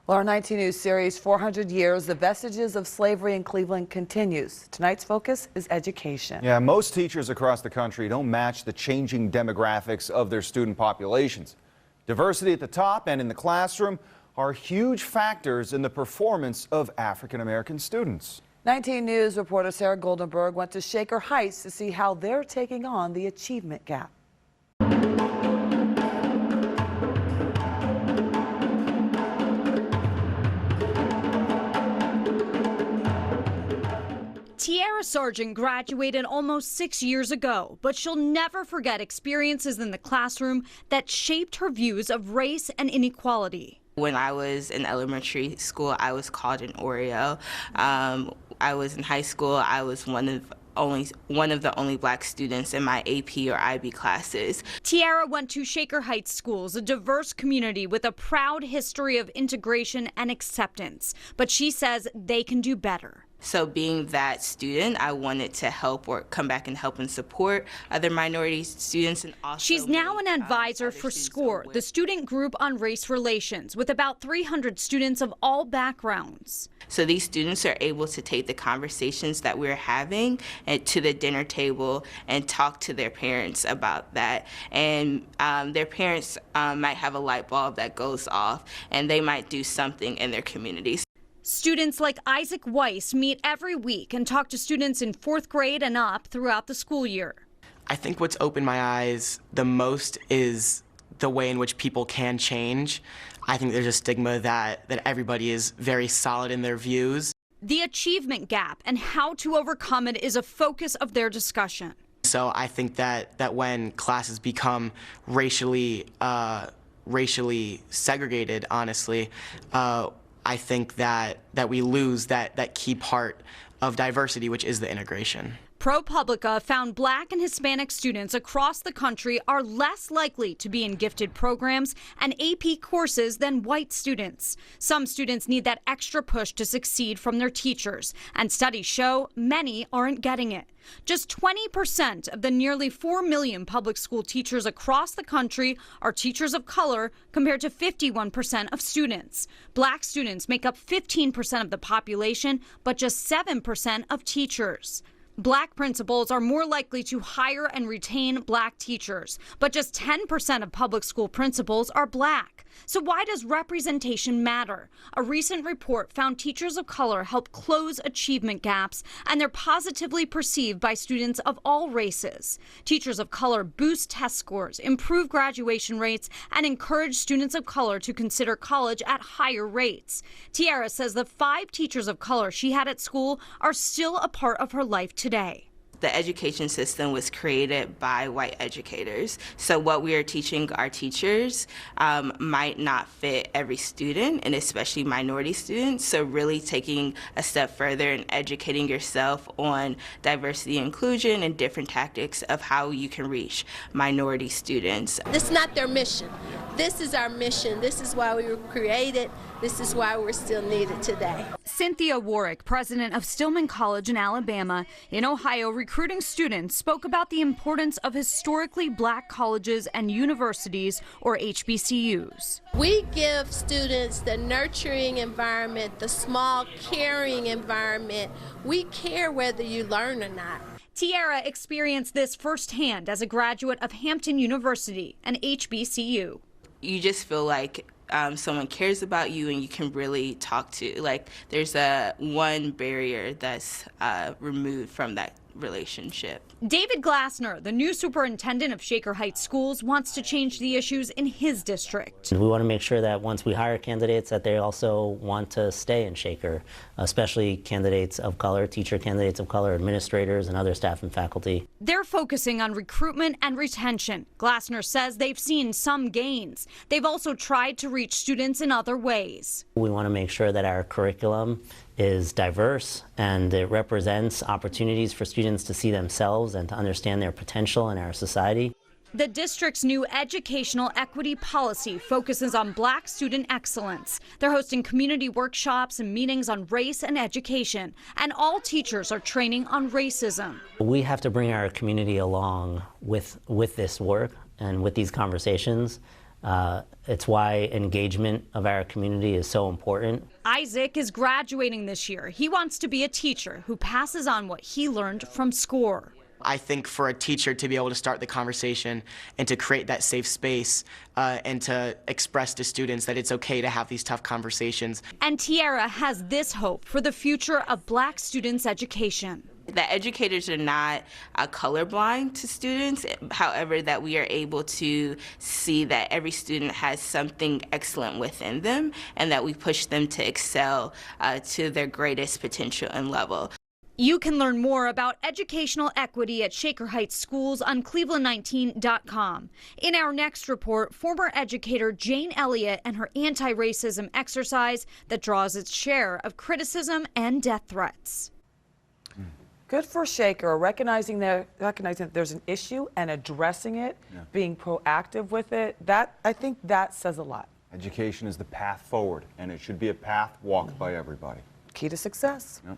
Well, our 19 News series, 400 Years, the Vestiges of Slavery in Cleveland, continues. Tonight's focus is education. Yeah, most teachers across the country don't match the changing demographics of their student populations. Diversity at the top and in the classroom are huge factors in the performance of African American students. 19 News reporter Sara Goldenberg went to Shaker Heights to see how they're taking on the achievement gap. Tiara Sargent graduated almost 6 years ago, but she'll never forget experiences in the classroom that shaped her views of race and inequality. When I was in elementary school, I was called an Oreo. I was in high school, I was one of the only black students in my AP or IB classes. Tiara went to Shaker Heights Schools, a diverse community with a proud history of integration and acceptance. But she says they can do better. So being that student, I wanted to help or come back and help and support other minority students. And also she's now an advisor for SCORE, the student group on race relations, with about 300 students of all backgrounds. So these students are able to take the conversations that we're having to the dinner table and talk to their parents about that. And their parents might have a light bulb that goes off, and they might do something in their communities. Students like Isaac Weiss meet every week and talk to students in 4th grade and up throughout the school year. I think what's opened my eyes the most is the way in which people can change. I think there's a stigma that everybody is very solid in their views. The achievement gap and how to overcome it is a focus of their discussion. So I think that when classes become racially segregated, honestly, I think that we lose that key part of diversity, which is the integration. ProPublica found Black and Hispanic students across the country are less likely to be in gifted programs and AP courses than white students. Some students need that extra push to succeed from their teachers, and studies show many aren't getting it. Just 20% of the nearly 4 million public school teachers across the country are teachers of color, compared to 51% of students. Black students make up 15% of the population, but just 7% of teachers. Black principals are more likely to hire and retain black teachers, but just 10% of public school principals are black. So why does representation matter? A recent report found teachers of color help close achievement gaps, and they're positively perceived by students of all races. Teachers of color boost test scores, improve graduation rates, and encourage students of color to consider college at higher rates. Tiara says the 5 teachers of color she had at school are still a part of her life today. The education system was created by white educators. So what we are teaching our teachers might not fit every student, and especially minority students. So really taking a step further and educating yourself on diversity and inclusion and different tactics of how you can reach minority students. This is not their mission. This is our mission. This is why we were created. This is why we're still needed today. Cynthia Warwick, president of Stillman College in Alabama, in Ohio, recruiting students, spoke about the importance of historically black colleges and universities, or HBCUs. We give students the nurturing environment, the small, caring environment. We care whether you learn or not. Tiara experienced this firsthand as a graduate of Hampton University, an HBCU. You just feel like someone cares about you and you can really talk to. Like, there's one barrier that's removed from that relationship. David Glassner, the new superintendent of Shaker Heights Schools, wants to change the issues in his district. We want to make sure that once we hire candidates that they also want to stay in Shaker, especially candidates of color, teacher candidates of color, administrators, and other staff and faculty. They're focusing on recruitment and retention. Glassner says they've seen some gains. They've also tried to reach students in other ways. We want to make sure that our curriculum is diverse and it represents opportunities for students to see themselves and to understand their potential in our society. The district's new educational equity policy focuses on black student excellence. They're hosting community workshops and meetings on race and education, and all teachers are training on racism. We have to bring our community along with this work and with these conversations. It's why engagement of our community is so important. Isaac is graduating this year. He wants to be a teacher who passes on what he learned from SCORE. I think for a teacher to be able to start the conversation and to create that safe space and to express to students that it's okay to have these tough conversations. And Tiara has this hope for the future of Black students' education. That educators are not colorblind to students, however, that we are able to see that every student has something excellent within them and that we push them to excel to their greatest potential and level. You can learn more about educational equity at Shaker Heights schools on Cleveland19.com. In our next report, former educator Jane Elliott and her anti-racism exercise that draws its share of criticism and death threats. Good for Shaker, recognizing that there's an issue and addressing it, being proactive with it. I think that says a lot. Education is the path forward, and it should be a path walked by everybody. Key to success. Yep.